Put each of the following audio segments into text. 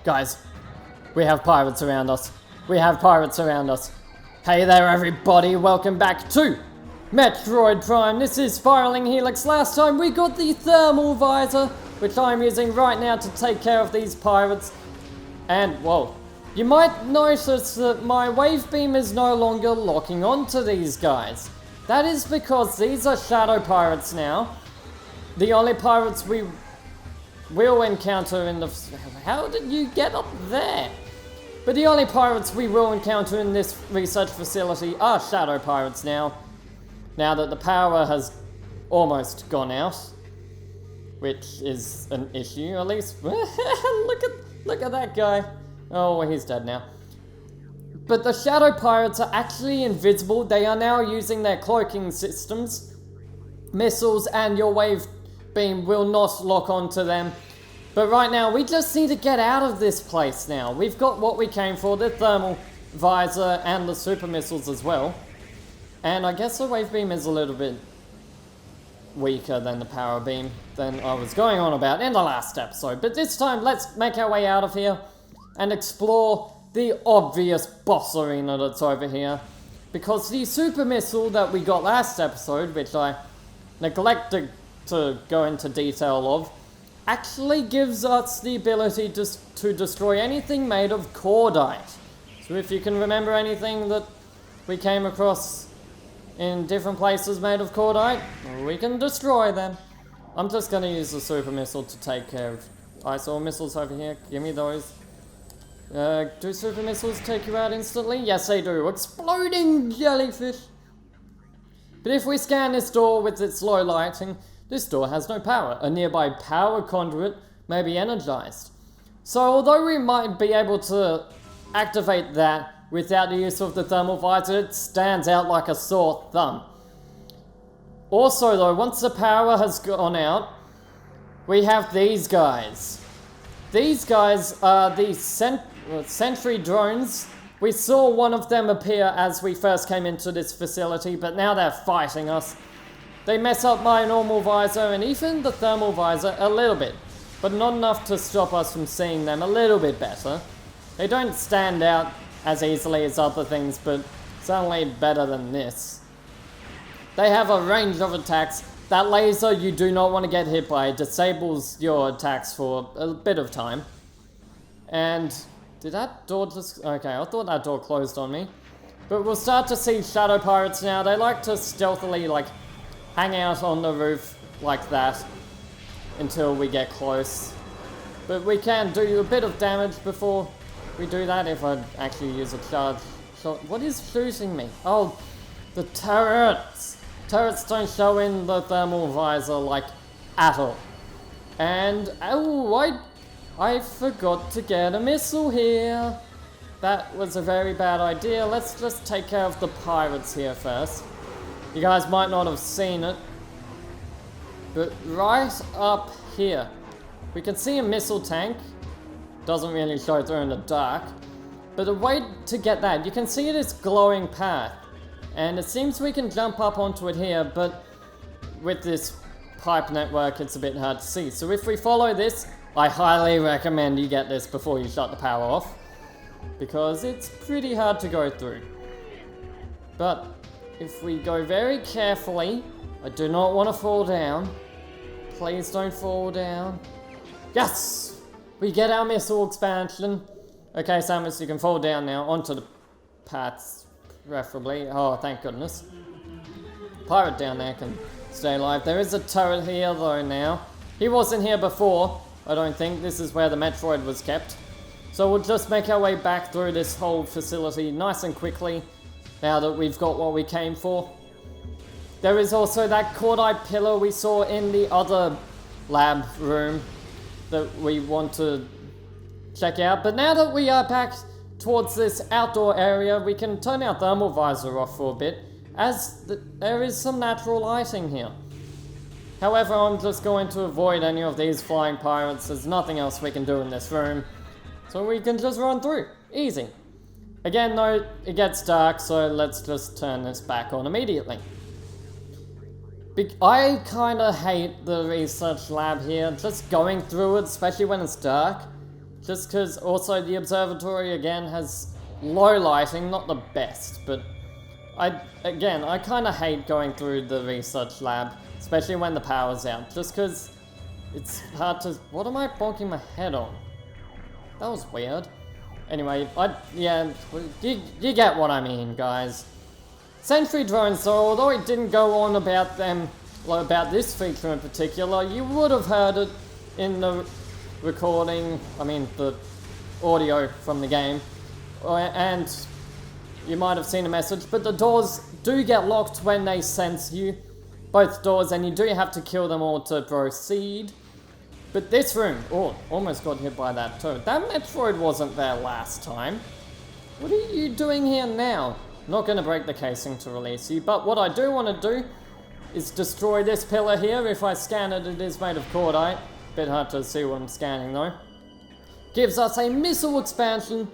Guys, we have pirates around us. We have pirates around us. Hey there everybody, welcome back to Metroid Prime. This is Spiraling Helix. Last time we got the thermal visor, which I'm using right now to take care of these pirates. And, whoa, you might notice that my wave beam is no longer locking onto these guys. That is because these are shadow pirates now. The only pirates we will encounter in the... How did you get up there? But the only pirates we will encounter in this research facility are shadow pirates now. Now that the power has almost gone out. Which is an issue, at least. Look at that guy. Oh, well, he's dead now. But the shadow pirates are actually invisible. They are now using their cloaking systems. Missiles and your wave beam will not lock onto them. But right now, we just need to get out of this place now. We've got what we came for, the thermal visor and the super missiles as well. And I guess the wave beam is a little bit weaker than the power beam than I was going on about in the last episode. But this time, let's make our way out of here and explore the obvious boss arena that's over here. Because the super missile that we got last episode, which I neglected to go into detail of, actually gives us the ability to destroy anything made of cordite. So if you can remember anything that we came across in different places made of cordite, we can destroy them. I'm just going to use the super missile to take care of... I saw missiles over here, give me those. Do super missiles take you out instantly? Yes, they do. Exploding jellyfish! But if we scan this door with its low lighting, this door has no power. A nearby power conduit may be energized. So although we might be able to activate that without the use of the thermal visor, it stands out like a sore thumb. Also though, once the power has gone out, we have these guys. These guys are the sentry drones. We saw one of them appear as we first came into this facility, but now they're fighting us. They mess up my normal visor and even the thermal visor a little bit, but not enough to stop us from seeing them a little bit better. They don't stand out as easily as other things, but certainly better than this. They have a range of attacks. That laser you do not want to get hit by. It disables your attacks for a bit of time. And did that door just... Okay, I thought that door closed on me. But we'll start to see shadow pirates now. They like to stealthily, hang out on the roof like that until we get close. But we can do a bit of damage before we do that if I actually use a charge shot. What is shooting me? Oh, the turrets! Turrets don't show in the thermal visor, at all. And, oh, I forgot to get a missile here. That was a very bad idea. Let's just take care of the pirates here first. You guys might not have seen it, but right up here, we can see a missile tank. Doesn't really show through in the dark, but the way to get that, you can see this glowing path, and it seems we can jump up onto it here, but with this pipe network, it's a bit hard to see. So if we follow this, I highly recommend you get this before you shut the power off, because it's pretty hard to go through. But if we go very carefully, I do not want to fall down. Please don't fall down. Yes! We get our missile expansion. Okay, Samus, you can fall down now onto the paths, preferably. Oh, thank goodness. Pirate down there can stay alive. There is a turret here though now. He wasn't here before, I don't think. This is where the Metroid was kept. So we'll just make our way back through this whole facility nice and quickly, now that we've got what we came for. There is also that cordite pillar we saw in the other lab room that we want to check out. But now that we are back towards this outdoor area, we can turn our thermal visor off for a bit, as there is some natural lighting here. However, I'm just going to avoid any of these flying pirates. There's nothing else we can do in this room, so we can just run through. Easy. Again though, it gets dark, so let's just turn this back on immediately. I kinda hate the research lab here, just going through it, especially when it's dark. Just because also the observatory again has low lighting, not the best, but I kind of hate going through the research lab, especially when the power's out, just because it's hard to... What am I bonking my head on? That was weird. Anyway, you get what I mean, guys. Sentry drones, though, although it didn't go on about them, about this feature in particular, you would have heard it in the recording, the audio from the game, and you might have seen a message, but the doors do get locked when they sense you, both doors, and you do have to kill them all to proceed. But this room, almost got hit by that too. That Metroid wasn't there last time. What are you doing here now? Not going to break the casing to release you, but what I do want to do is destroy this pillar here. If I scan it, it is made of cordite. Bit hard to see what I'm scanning though. Gives us a missile expansion.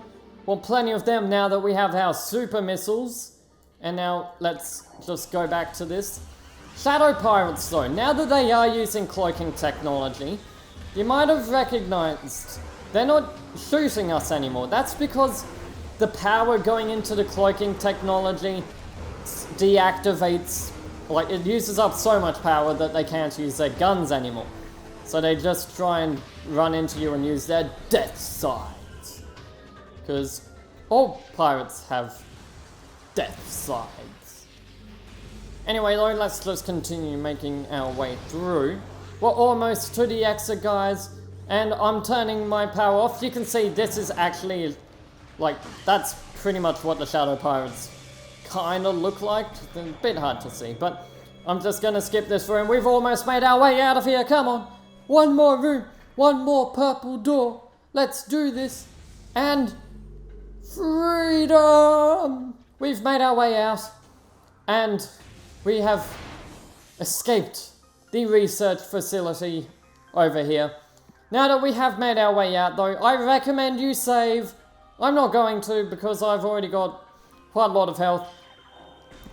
Well, plenty of them now that we have our super missiles. And now let's just go back to this. Shadow Pirates though, now that they are using cloaking technology, you might have recognized they're not shooting us anymore. That's because the power going into the cloaking technology deactivates, it uses up so much power that they can't use their guns anymore. So they just try and run into you and use their death sides. Because all pirates have death sides. Anyway though, let's just continue making our way through. We're almost to the exit, guys, and I'm turning my power off. You can see this is actually, that's pretty much what the Shadow Pirates kind of look like. It's a bit hard to see, but I'm just going to skip this room. We've almost made our way out of here, come on. One more room, one more purple door. Let's do this. And freedom! We've made our way out, and we have escaped the research facility over here. Now that we have made our way out though, I recommend you save. I'm not going to because I've already got quite a lot of health.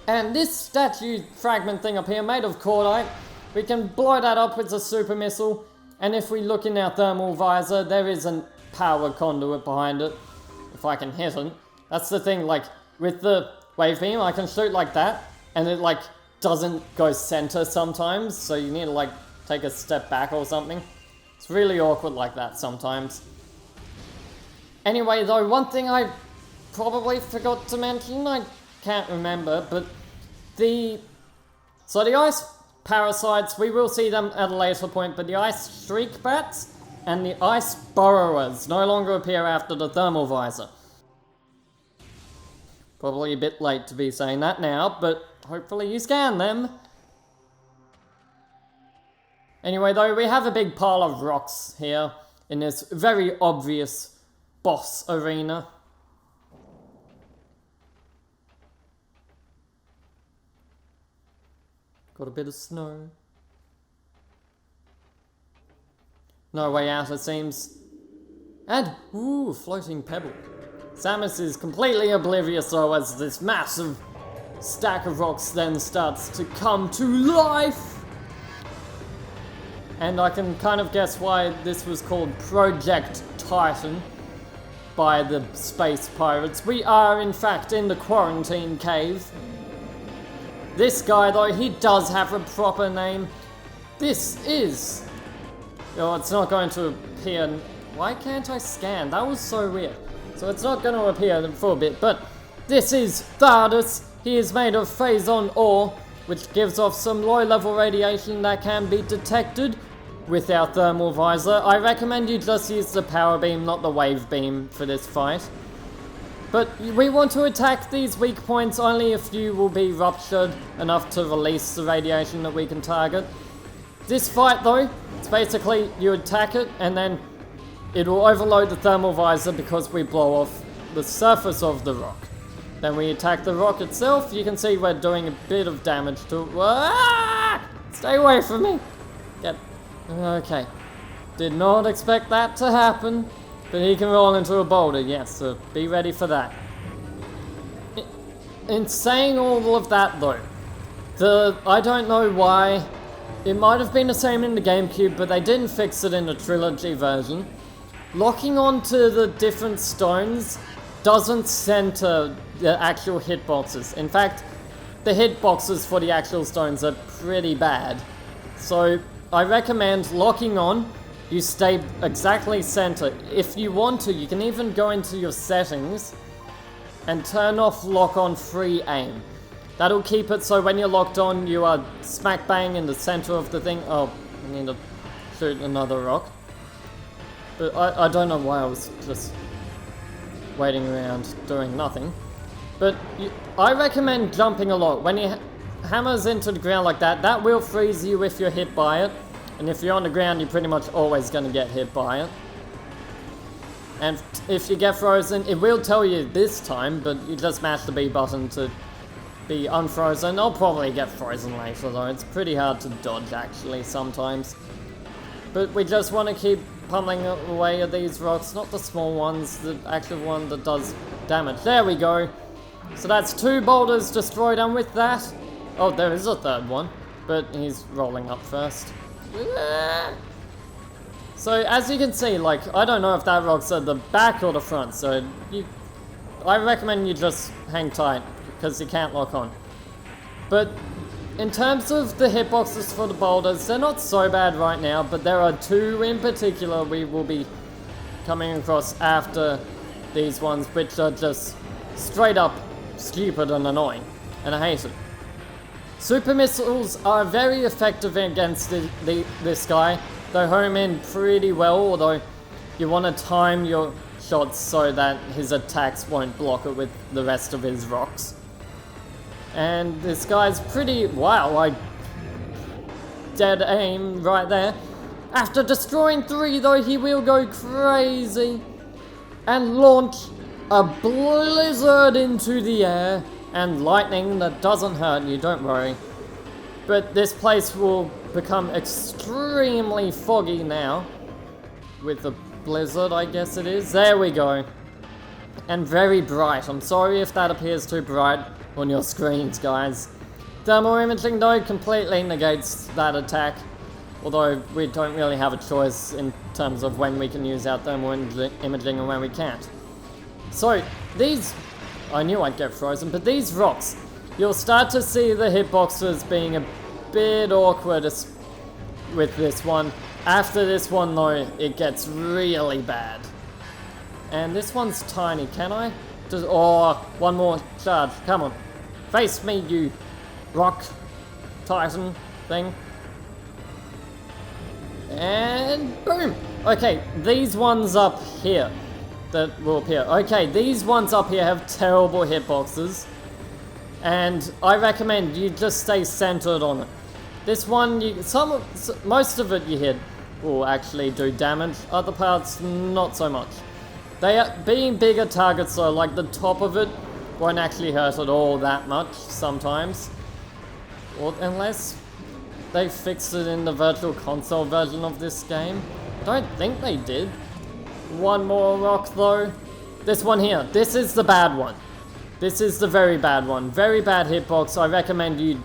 And this statue fragment thing up here, made of cordite, we can blow that up with a super missile. And if we look in our thermal visor, there is a power conduit behind it. If I can hit it. That's the thing, with the wave beam, I can shoot like that. And it doesn't go center sometimes, so you need to take a step back or something. It's really awkward like that sometimes. Anyway though, one thing I probably forgot to mention, I can't remember, but the ice parasites, we will see them at a later point, but the ice shriek bats and the ice burrowers no longer appear after the thermal visor. Probably a bit late to be saying that now, but hopefully you scan them. Anyway though, we have a big pile of rocks here in this very obvious boss arena. Got a bit of snow. No way out it seems. And, ooh, floating pebble. Samus is completely oblivious though as this massive stack of rocks then starts to come to life. And I can kind of guess why this was called Project Titan by the space pirates. We are in fact in the quarantine cave. This guy though, he does have a proper name. This is... Oh, it's not going to appear... Why can't I scan? That was so weird. So it's not going to appear for a bit, but this is Thardus. He is made of phazon ore, which gives off some low-level radiation that can be detected with our thermal visor. I recommend you just use the power beam, not the wave beam for this fight. But we want to attack these weak points only if you will be ruptured enough to release the radiation that we can target. This fight though, it's basically you attack it and then it will overload the thermal visor because we blow off the surface of the rock. Then we attack the rock itself. You can see we're doing a bit of damage to it. Ah! Stay away from me! Okay. Did not expect that to happen. But he can roll into a boulder, yes, so be ready for that. In saying all of that though, I don't know why, it might have been the same in the GameCube, but they didn't fix it in the trilogy version. locking onto the different stones doesn't center the actual hitboxes. In fact, the hitboxes for the actual stones are pretty bad. So I recommend locking on, you stay exactly center. If you want to, you can even go into your settings and turn off lock on free aim. That'll keep it so when you're locked on, you are smack bang in the center of the thing. Oh, I need to shoot another rock. But I don't know why I was just waiting around doing nothing. But I recommend jumping a lot. When he hammers into the ground like that, that will freeze you if you're hit by it. And if you're on the ground, you're pretty much always going to get hit by it. And if you get frozen, it will tell you this time, but you just mash the B button to be unfrozen. I'll probably get frozen later though. It's pretty hard to dodge actually sometimes. But we just want to keep pummeling away at these rocks, not the small ones, the actual one that does damage. There we go. So that's 2 boulders destroyed, and with that... Oh, there is a third one, but he's rolling up first. So as you can see, like, I don't know if that rock's at the back or the front, so I recommend you just hang tight, because you can't lock on. But in terms of the hitboxes for the boulders, they're not so bad right now, but there are 2 in particular we will be coming across after these ones, which are just straight up stupid and annoying, and I hate it. Super missiles are very effective against this guy. They home in pretty well, although you want to time your shots so that his attacks won't block it with the rest of his rocks. And this guy's pretty... Wow, I... Dead aim right there. After destroying 3 though, he will go crazy and launch a blizzard into the air. And lightning that doesn't hurt you, don't worry. But this place will become extremely foggy now. With the blizzard, I guess it is. There we go. And very bright. I'm sorry if that appears too bright on your screens, guys. Thermal imaging, though, completely negates that attack. Although we don't really have a choice in terms of when we can use our thermal imaging and when we can't. So, these... I knew I'd get frozen, but these rocks, you'll start to see the hitboxes being a bit awkward with this one. After this one though, it gets really bad. And this one's tiny, can I? Just, oh, one more charge, come on. Face me, you rock titan thing. And boom! Okay, these ones up here that will appear. Okay, these ones up here have terrible hitboxes, and I recommend you just stay centered on it. This one, most of it you hit will actually do damage, other parts not so much. They are being bigger targets though, like the top of it won't actually hurt at all that much sometimes. Or unless they fixed it in the virtual console version of this game. I don't think they did. One more rock though. This one here. This is the bad one. This is the very bad one. Very bad hitbox. I recommend you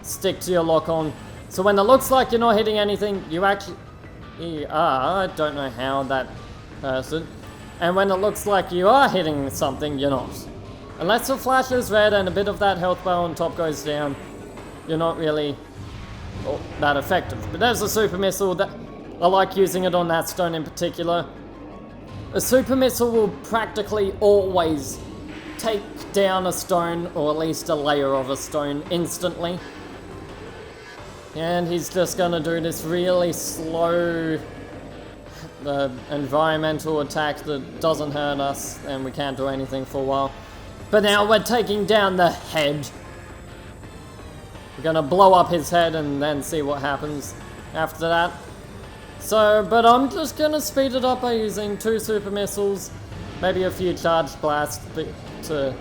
stick to your lock on. So when it looks like you're not hitting anything, you actually are. I don't know how that person. And when it looks like you are hitting something, you're not. Unless the flash is red and a bit of that health bar on top goes down, you're not really that effective. But there's a super missile. That I like using it on that stone in particular. A super missile will practically always take down a stone, or at least a layer of a stone, instantly. And he's just gonna do this really slow environmental attack that doesn't hurt us, and we can't do anything for a while. But now we're taking down the head. We're gonna blow up his head and then see what happens after that. So, but I'm just gonna speed it up by using 2 super missiles, maybe a few charged blasts to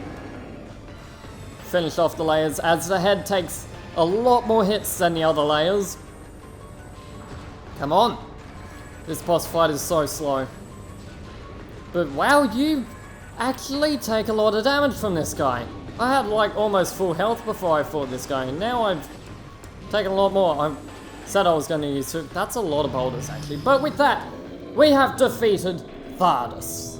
finish off the layers, as the head takes a lot more hits than the other layers. Come on! This boss fight is so slow. But wow, you actually take a lot of damage from this guy. I had like almost full health before I fought this guy, and now I've taken a lot more. I said I was going to use 2. That's a lot of boulders actually. But with that, we have defeated Thardus.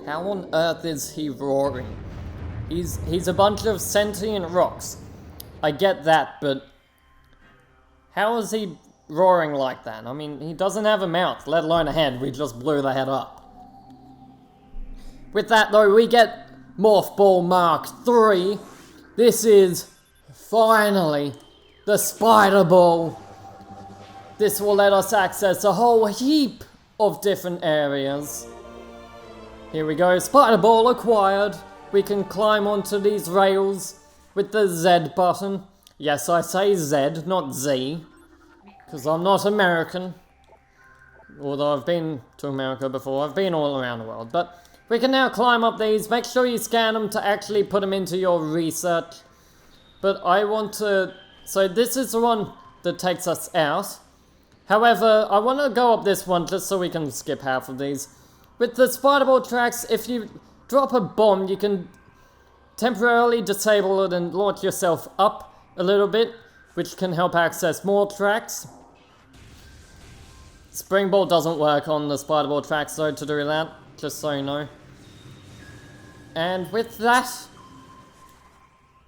How on earth is he roaring? He's a bunch of sentient rocks. I get that, but how is he roaring like that? I mean, he doesn't have a mouth, let alone a head. We just blew the head up. With that though, we get Morph Ball Mark III. This is finally the Spider Ball. This will let us access a whole heap of different areas. Here we go, Spider Ball acquired. We can climb onto these rails with the Z button. Yes, I say Z, not Z, because I'm not American. Although I've been to America before, I've been all around the world. But we can now climb up these. Make sure you scan them to actually put them into your research. But I want to... So this is the one that takes us out. However, I want to go up this one just so we can skip half of these. With the Spider Ball tracks, if you drop a bomb, you can temporarily disable it and launch yourself up a little bit, which can help access more tracks. Spring Ball doesn't work on the Spider Ball tracks though to do that, just so you know. And with that,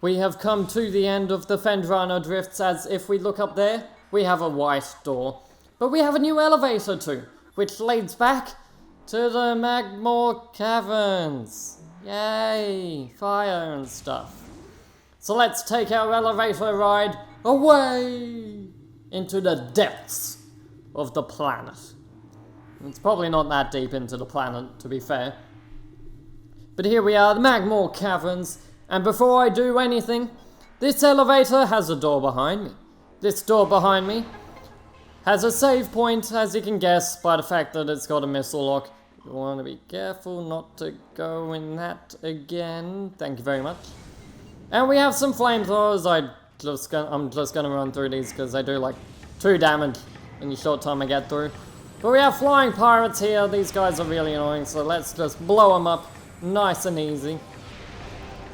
we have come to the end of the Fendrano Drifts, as if we look up there, we have a white door. But we have a new elevator too, which leads back to the Magmore Caverns. Yay, fire and stuff. So let's take our elevator ride away into the depths of the planet. It's probably not that deep into the planet, to be fair. But here we are, the Magmore Caverns. And before I do anything, this elevator has a door behind me. This door behind me has a save point, as you can guess by the fact that it's got a missile lock. You want to be careful not to go in that again. Thank you very much. And we have some flamethrowers. I'm just gonna run through these because they do like 2 damage in the short time I get through. But we have flying pirates here. These guys are really annoying, so let's just blow them up nice and easy.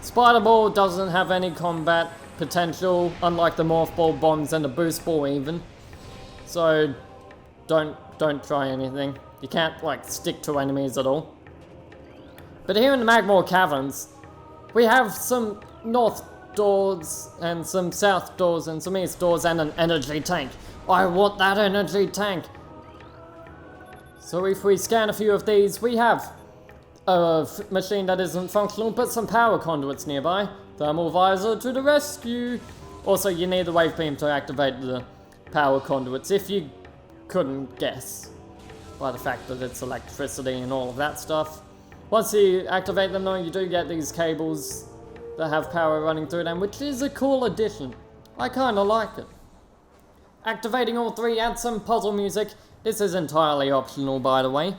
Spider Ball doesn't have any combat potential, unlike the Morph Ball bombs and the Boost Ball even. So don't try anything. You can't like stick to enemies at all. But here in the Magmore Caverns, we have some north doors and some south doors and some east doors and an energy tank. I want that energy tank. So if we scan a few of these, we have a machine that isn't functional, but some power conduits nearby. Thermal visor to the rescue. Also, you need the wave beam to activate the power conduits, if you couldn't guess by the fact that it's electricity and all of that stuff. Once you activate them though, you do get these cables that have power running through them, which is a cool addition. I kinda like it. Activating all 3 adds some puzzle music. This is entirely optional, by the way.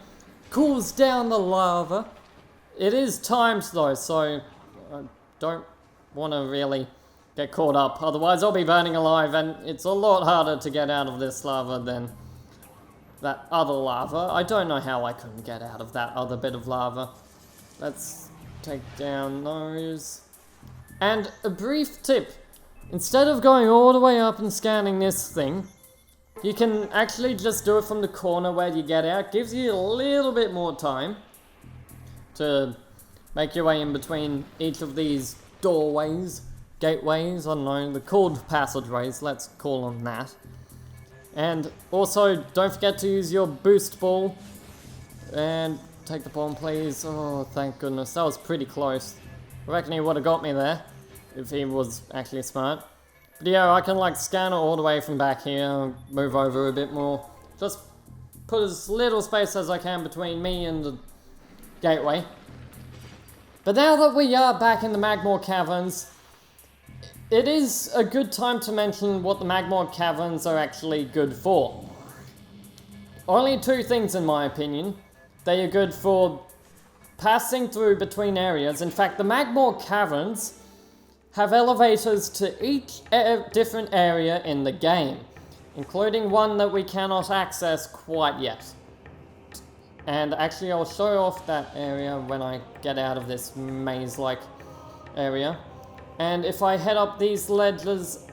Cools down the lava. It is timed though, so I don't want to really get caught up. Otherwise I'll be burning alive, and it's a lot harder to get out of this lava than that other lava. I don't know how I couldn't get out of that other bit of lava. Let's take down those. And a brief tip. Instead of going all the way up and scanning this thing, you can actually just do it from the corner where you get out. Gives you a little bit more time to make your way in between each of these doorways, gateways, I don't know, the called passageways, let's call them that. And also, don't forget to use your boost ball. And take the bomb, please. Oh, thank goodness. That was pretty close. I reckon he would have got me there if he was actually smart. But yeah, I can like scan it all the way from back here, move over a bit more. Just put as little space as I can between me and the gateway. But now that we are back in the Magmore Caverns, it is a good time to mention what the Magmore Caverns are actually good for. Only 2 things in my opinion. They are good for passing through between areas. In fact, the Magmore Caverns have elevators to each different area in the game, including one that we cannot access quite yet. And actually I'll show off that area when I get out of this maze-like area. And if I head up these ledges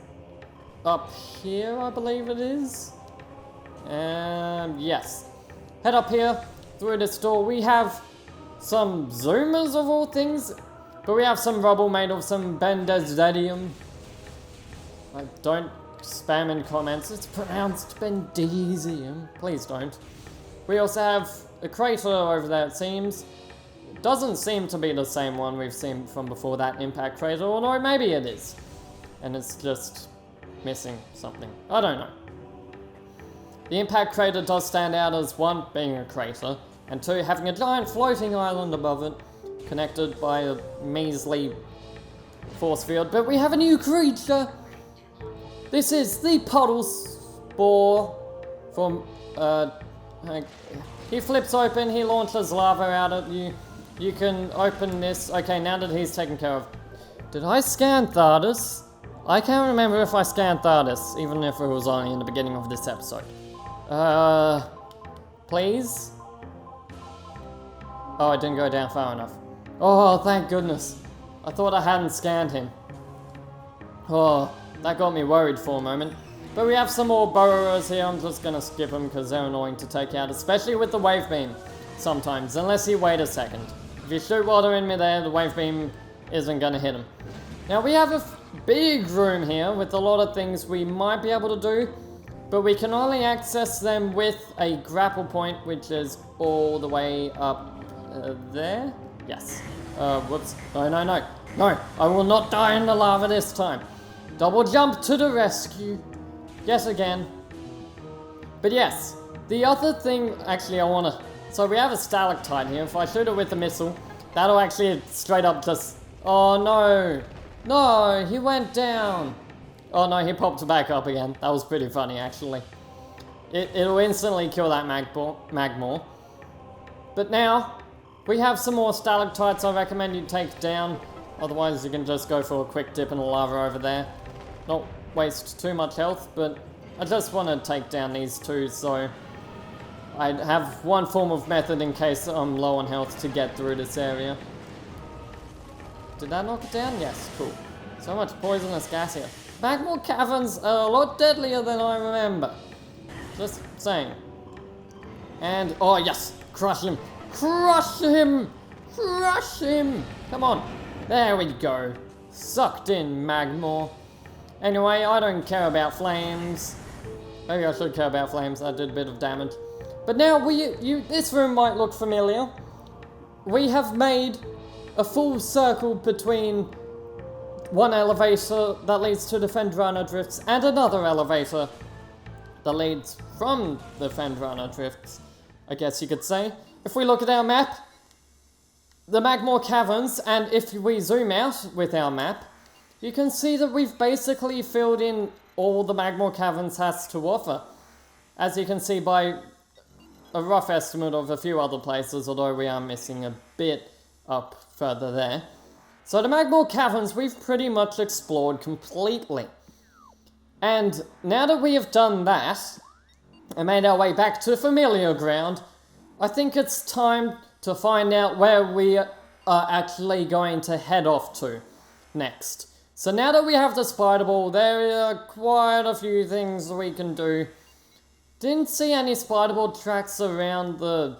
up here, I believe it is. Yes. Head up here, through this door. We have some zoomers of all things, but we have some rubble made of some bendezadium. I don't spam in comments, it's pronounced bendesium. Please don't. We also have a crater over there, it seems. It doesn't seem to be the same one we've seen from before, that impact crater, although maybe it is. And it's just missing something. I don't know. The impact crater does stand out as one, being a crater, and two, having a giant floating island above it, connected by a measly force field. But we have a new creature! This is the puddle spore from, he flips open, he launches lava out at you. You can open this. Okay, now that he's taken care of. Did I scan Thardus? I can't remember if I scanned Thardus, even if it was only in the beginning of this episode. Please? Oh, I didn't go down far enough. Oh, thank goodness. I thought I hadn't scanned him. Oh, that got me worried for a moment. But we have some more burrowers here. I'm just gonna skip them because they're annoying to take out, especially with the wave beam sometimes, unless you wait a second. If you shoot water in midair, the wave beam isn't gonna hit him. Now we have a big room here with a lot of things we might be able to do, but we can only access them with a grapple point, which is all the way up there? Yes. Whoops. No, no, no. No, I will not die in the lava this time. Double jump to the rescue. Yes, again. But yes, the other thing, actually I wanna... So we have a stalactite here. If I shoot it with a missile, that'll actually straight up just... Oh no! No, he went down! Oh no, he popped back up again. That was pretty funny, actually. It'll instantly kill that magmore. But now, we have some more stalactites I recommend you take down. Otherwise you can just go for a quick dip in the lava over there. Not waste too much health, but I just want to take down these two, so I have one form of method in case I'm low on health to get through this area. Did that knock it down? Yes, cool. So much poisonous gas here. Magmore caverns are a lot deadlier than I remember. Just saying. And, oh yes, crush him. Crush him! Crush him! Come on. There we go. Sucked in, Magmore. Anyway, I don't care about flames. Maybe I should care about flames. I did a bit of damage. But now this room might look familiar. We have made a full circle between one elevator that leads to the Fendrana Drifts and another elevator that leads from the Fendrana Drifts, I guess you could say. If we look at our map, the Magmore Caverns, and if we zoom out with our map, you can see that we've basically filled in all the Magmore Caverns has to offer. As you can see by a rough estimate of a few other places, although we are missing a bit up further there. So the Magmore Caverns we've pretty much explored completely. And now that we have done that, and made our way back to familiar ground, I think it's time to find out where we are actually going to head off to next. So now that we have the spider ball, there are quite a few things we can do. Didn't see any spider ball tracks around the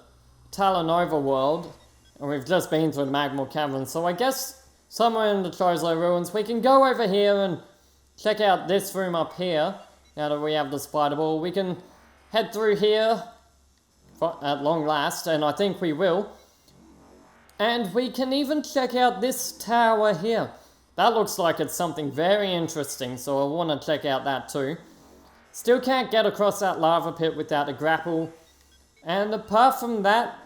Talanova world, and we've just been to the Magmore Cavern, so I guess somewhere in the Chozo ruins we can go over here and check out this room up here. Now that we have the spider ball, we can head through here at long last, and I think we will. And we can even check out this tower here. That looks like it's something very interesting, so I want to check out that too. Still can't get across that lava pit without a grapple. And apart from that,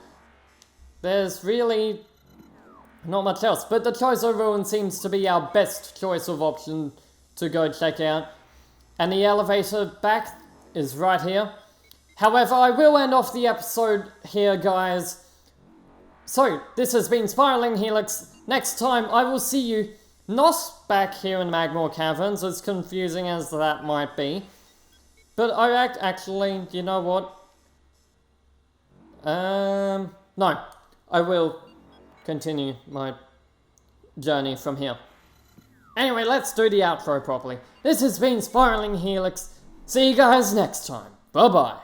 there's really not much else. But the Chozo Ruin seems to be our best choice of option to go check out. And the elevator back is right here. However, I will end off the episode here, guys. So, this has been Spiraling Helix. Next time, I will see you not back here in Magmore Caverns, as confusing as that might be. But I actually, you know what? No. I will continue my journey from here. Anyway, let's do the outro properly. This has been Spiraling Helix. See you guys next time. Bye bye.